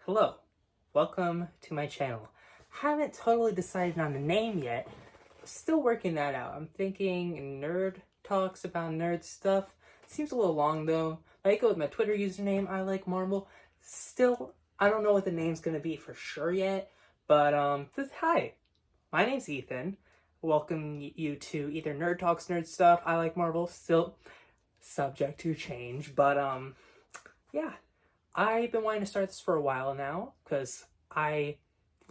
Hello, welcome to my channel. Haven't totally decided on a name yet. Still working that out. I'm thinking nerd talks about nerd stuff. Seems a little long though. I go with my Twitter username, I like Marvel. Still, I don't know what the name's gonna be for sure yet. But hi, my name's Ethan. Welcome you to either Nerd Talks, Nerd Stuff, I like Marvel. Still subject to change, but yeah. I've been wanting to start this for a while now because I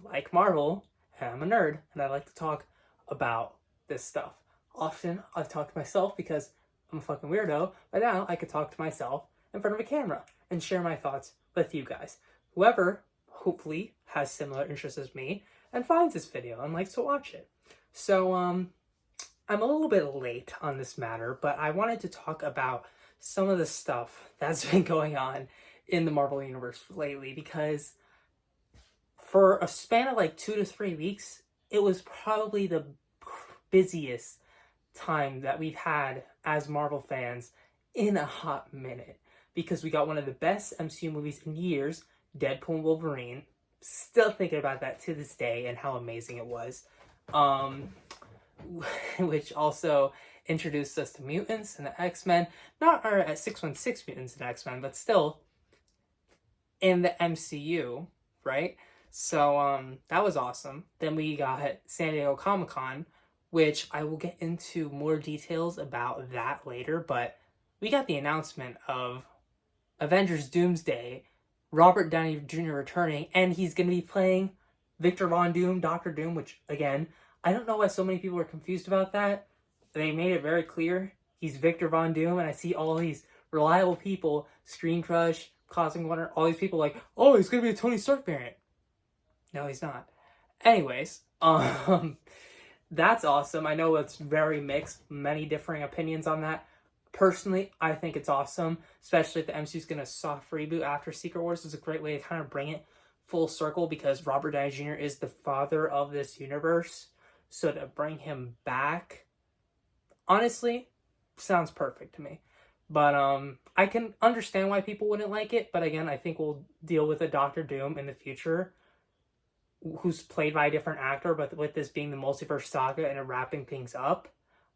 like Marvel and I'm a nerd and I like to talk about this stuff. Often I talk to myself because I'm a fucking weirdo, but now I could talk to myself in front of a camera and share my thoughts with you guys. Whoever hopefully has similar interests as me and finds this video and likes to watch it. So I'm a little bit late on this matter, but I wanted to talk about some of the stuff that's been going on in the Marvel Universe lately, because for a span of like 2 to 3 weeks, it was probably the busiest time that we've had as Marvel fans in a hot minute, because we got one of the best MCU movies in years, Deadpool and Wolverine. Still thinking about that to this day and how amazing it was. Which also introduced us to mutants and the X-Men. Not our 616 mutants and X-Men, but still in the MCU, right? So that was awesome. Then we got San Diego Comic-Con, which I will get into more details about that later, but we got the announcement of Avengers Doomsday, Robert Downey Jr. returning, and he's going to be playing Victor Von Doom, Doctor Doom, which, again, I don't know why so many people are confused about that. They made it very clear he's Victor Von Doom, and I see all these reliable people, Screen Crush, Cosmic Wonder, all these people like, oh, he's gonna be a Tony Stark variant. No, he's not. Anyways, that's awesome. I know it's very mixed, many differing opinions on that. Personally, I think it's awesome, especially if the MCU's gonna soft reboot after Secret Wars. Is a great way to kind of bring it full circle, because Robert Downey Jr. is the father of this universe. So to bring him back, honestly, sounds perfect to me. But I can understand why people wouldn't like it. But again, I think we'll deal with a Doctor Doom in the future, who's played by a different actor. But with this being the Multiverse Saga and it wrapping things up,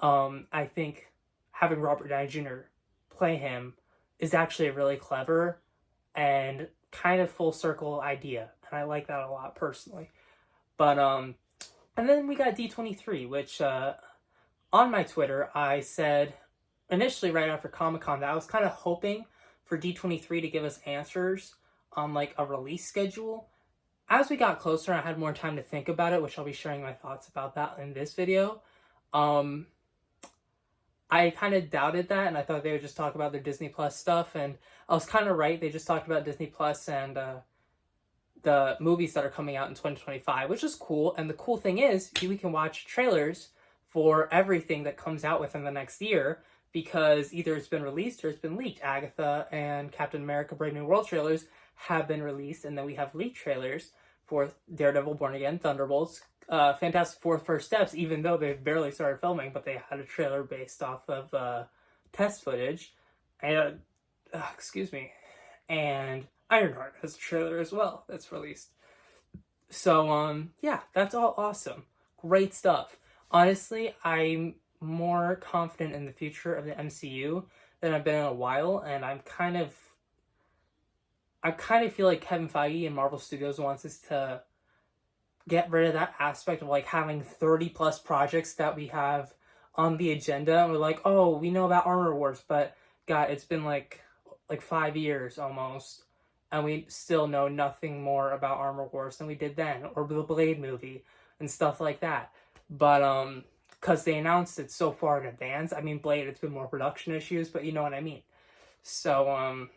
I think having Robert Downey Jr. play him is actually a really clever and kind of full circle idea. And I like that a lot personally. But and then we got D23, which on my Twitter I said initially right after Comic-Con that I was kind of hoping for D23 to give us answers on like a release schedule. As we got closer, I had more time to think about it, which I'll be sharing my thoughts about that in this video. I kind of doubted that, and I thought they would just talk about their Disney Plus stuff, and I was kind of right. They just talked about Disney Plus and the movies that are coming out in 2025, which is cool. And the cool thing is we can watch trailers for everything that comes out within the next year, because either it's been released or it's been leaked. Agatha and Captain America Brave New World trailers have been released, and then we have leaked trailers for Daredevil, Born Again, Thunderbolts, Fantastic Four First Steps, even though they've barely started filming, but they had a trailer based off of test footage. And, excuse me. And Ironheart has a trailer as well that's released. So, yeah, that's all awesome. Great stuff. Honestly, I'm more confident in the future of the MCU than I've been in a while, and I kind of feel like Kevin Feige and Marvel Studios wants us to get rid of that aspect of like having 30 plus projects that we have on the agenda. And we're like, oh, we know about Armor Wars, but God, it's been like 5 years almost, and we still know nothing more about Armor Wars than we did then, or the Blade movie and stuff like that. But because they announced it so far in advance. I mean, Blade, it's been more production issues, but you know what I mean. So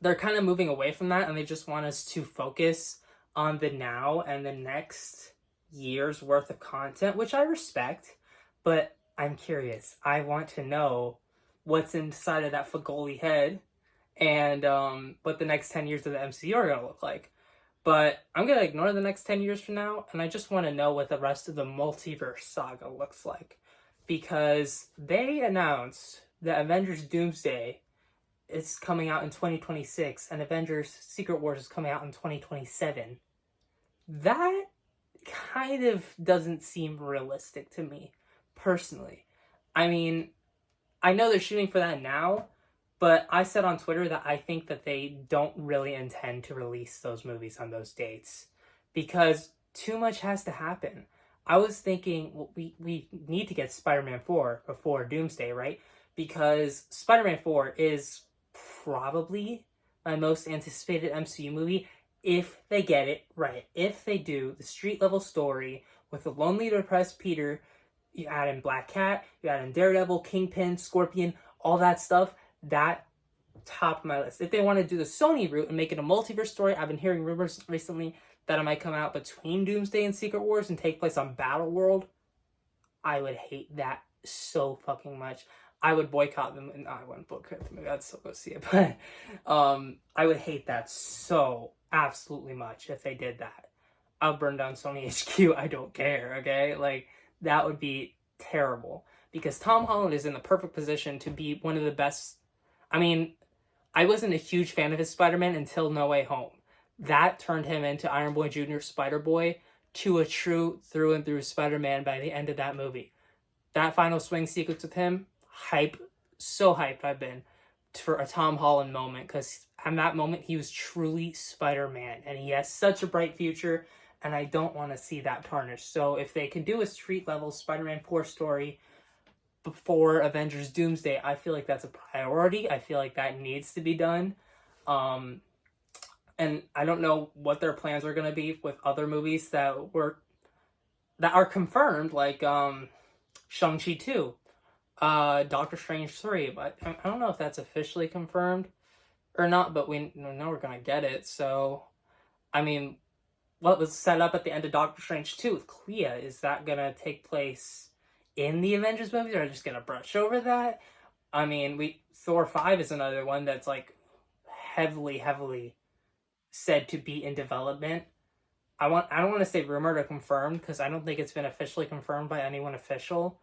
they're kind of moving away from that, and they just want us to focus on the now and the next year's worth of content, which I respect, but I'm curious. I want to know what's inside of that Fagoli head, and what the next 10 years of the MCU are going to look like. But I'm going to ignore the next 10 years from now, and I just want to know what the rest of the Multiverse Saga looks like. Because they announced that Avengers Doomsday is coming out in 2026 and Avengers Secret Wars is coming out in 2027. That kind of doesn't seem realistic to me, personally. I mean, I know they're shooting for that now, but I said on Twitter that I think that they don't really intend to release those movies on those dates because too much has to happen. I was thinking, well, we need to get Spider-Man 4 before Doomsday, right? Because Spider-Man 4 is probably my most anticipated MCU movie if they get it right. If they do the street level story with the lonely, depressed Peter, you add in Black Cat, you add in Daredevil, Kingpin, Scorpion, all that stuff, that top of my list. If they want to do the Sony route and make it a multiverse story, I've been hearing rumors recently that it might come out between Doomsday and Secret Wars and take place on Battle World. I would hate that so fucking much. I would boycott them, and I wouldn't boycott them. Maybe I'd still go see it, but I would hate that so absolutely much if they did that. I'll burn down Sony HQ. I don't care. Okay, like that would be terrible because Tom Holland is in the perfect position to be one of the best. I mean, I wasn't a huge fan of his Spider-Man until No Way Home. That turned him into Iron Boy Jr., Spider-Boy, to a true through and through Spider-Man by the end of that movie. That final swing sequence with him, hype, so hyped I've been for a Tom Holland moment, because in that moment he was truly Spider-Man, and he has such a bright future, and I don't want to see that tarnished. So if they can do a street-level Spider-Man 4 story before Avengers Doomsday, I feel like that's a priority. I feel like that needs to be done. And I don't know what their plans are going to be with other movies that are confirmed, like Shang-Chi 2, Doctor Strange 3, but I don't know if that's officially confirmed or not, but we know we're going to get it. So, I mean, what was set up at the end of Doctor Strange 2 with Clea, is that going to take place in the Avengers movies, or are they just going to brush over that? I mean, Thor 5 is another one that's like heavily said to be in development. I don't want to say rumored or confirmed because I don't think it's been officially confirmed by anyone official,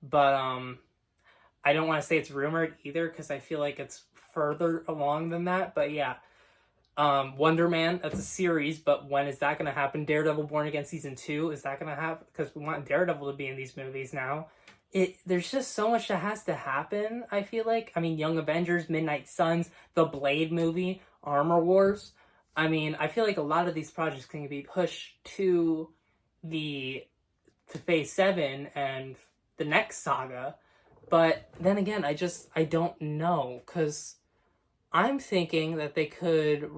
but I don't want to say it's rumored either because I feel like it's further along than that. But yeah, Wonder Man, that's a series, but when is that going to happen? Daredevil Born Again Season 2, is that going to happen? Because we want Daredevil to be in these movies now. There's just so much that has to happen, I feel like. I mean, Young Avengers, Midnight Suns, the Blade movie, Armor Wars. I mean, I feel like a lot of these projects can be pushed to Phase 7 and the next saga. But then again, I don't know, because I'm thinking that they could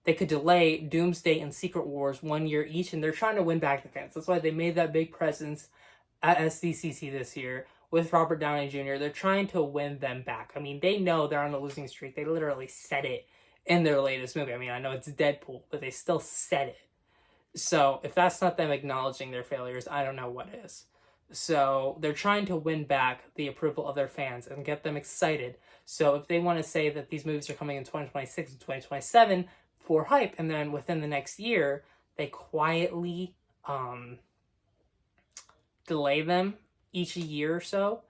delay Doomsday and Secret Wars 1 year each, and they're trying to win back the fans. That's why they made that big presence at SDCC this year with Robert Downey Jr. They're trying to win them back. I mean, they know they're on a losing streak. They literally said it in their latest movie. I mean, I know it's Deadpool, but they still said it. So if that's not them acknowledging their failures, I don't know what is. So they're trying to win back the approval of their fans and get them excited. So if they want to say that these movies are coming in 2026 and 2027 for hype, and then within the next year, they quietly delay them each a year or so.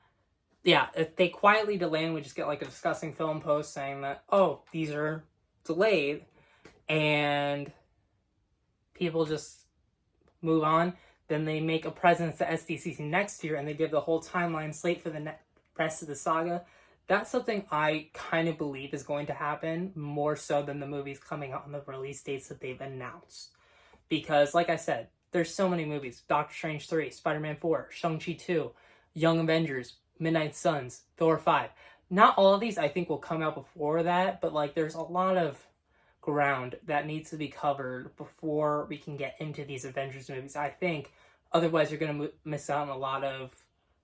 Yeah, if they quietly delay and we just get like a discussing film post saying that, oh, these are delayed, and people just move on, then they make a presence at SDCC next year and they give the whole timeline slate for the rest of the saga. That's something I kind of believe is going to happen, more so than the movies coming out on the release dates that they've announced. Because, like I said, there's so many movies. Doctor Strange 3, Spider-Man 4, Shang-Chi 2, Young Avengers, Midnight Suns, Thor 5. Not all of these I think will come out before that, but like there's a lot of ground that needs to be covered before we can get into these Avengers movies, I think. Otherwise, you're going to miss out on a lot of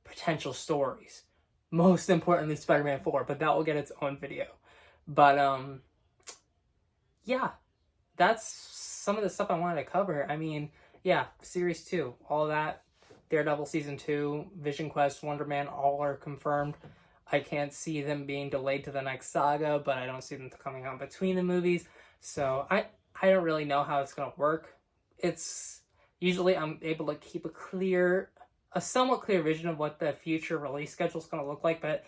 potential stories. Most importantly, Spider-Man 4, but that will get its own video. But, yeah, that's some of the stuff I wanted to cover. I mean, yeah, Series 2, all that, Daredevil Season 2, Vision Quest, Wonder Man, all are confirmed. I can't see them being delayed to the next saga, but I don't see them coming out between the movies. So I don't really know how it's going to work. It's usually I'm able to keep a somewhat clear vision of what the future release schedule is going to look like, but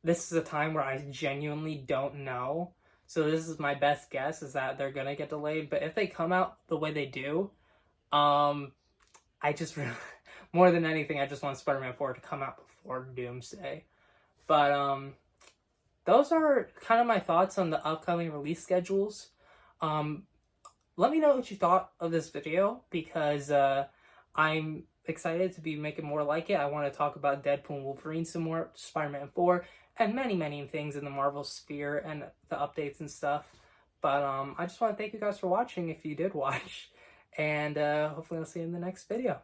this is a time where I genuinely don't know. So this is my best guess, is that they're gonna get delayed. But if they come out the way they do, I just really, more than anything, I just want Spider-Man 4 to come out before Doomsday. But those are kind of my thoughts on the upcoming release schedules. Let me know what you thought of this video, because I'm excited to be making more like it. I want to talk about Deadpool and Wolverine some more, Spider-Man 4, and many, many things in the Marvel sphere and the updates and stuff. But I just want to thank you guys for watching if you did watch. And hopefully I'll see you in the next video.